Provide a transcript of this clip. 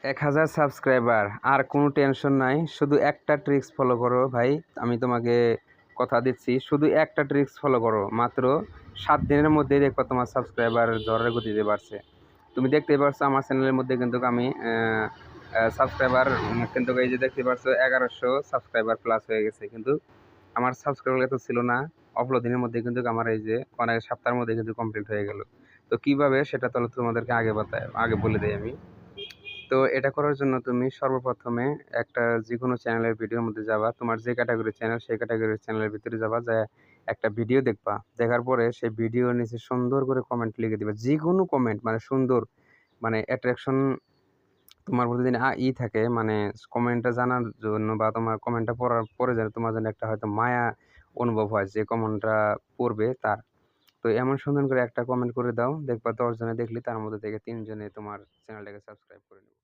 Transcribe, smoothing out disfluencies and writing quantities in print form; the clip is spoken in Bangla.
1000 সাবস্ক্রাইবার আর কোনো টেনশন নাই। শুধু একটা ট্রিক্স ফলো করো ভাই। আমি তোমাকে কথা দিচ্ছি, শুধু একটা ট্রিক্স ফলো করো। মাত্র 7 দিনের মধ্যেই দেখবা তোমার সাবস্ক্রাইবার ঝড়ের গতিতে বাড়ছে। তুমি দেখতেই পারছো আমার চ্যানেলের মধ্যে কিন্তু আমি সাবস্ক্রাইবার কিন্তু এই যে দেখতে পারছো 1100 সাবস্ক্রাইবার প্লাস হয়ে গেছে। কিন্তু আমার সাবস্ক্রাইবার এত ছিল না। অল্প দিনের মধ্যে কিন্তু আমার এই যে অনেক সপ্তাহের মধ্যে কিন্তু কমপ্লিট হয়ে গেল। তো কিভাবে সেটা তাহলে তোমাদেরকে আগে বলে দেই আমি। তো এটা করার জন্য তুমি সর্বপ্রথমে একটা যেকোনো চ্যানেলের ভিডিওর মধ্যে যাবা। তোমার যে ক্যাটাগরির চ্যানেল সেই ক্যাটাগরির চ্যানেলের ভিতরে যাবা, যায় একটা ভিডিও দেখবা। দেখার পরে সেই ভিডিওর নিচে সুন্দর করে কমেন্ট লিখে দিবা। যেকোনো কমেন্ট মানে সুন্দর, মানে অ্যাট্রাকশন তোমার প্রতি যদি থাকে, মানে কমেন্টটা জানার জন্য বা তোমার কমেন্টটা পড়ার পরে যেন তোমার জন্য একটা হয়তো মায়া অনুভব হয় যে কমেন্টটা পড়বে তার। তো এমন সুন্দর করে একটা কমেন্ট করে দাও। দেখবা 10 জনে দেখলে তার মধ্যে থেকে 3 জনে তোমার চ্যানেলটাকে সাবস্ক্রাইব করে নেবে।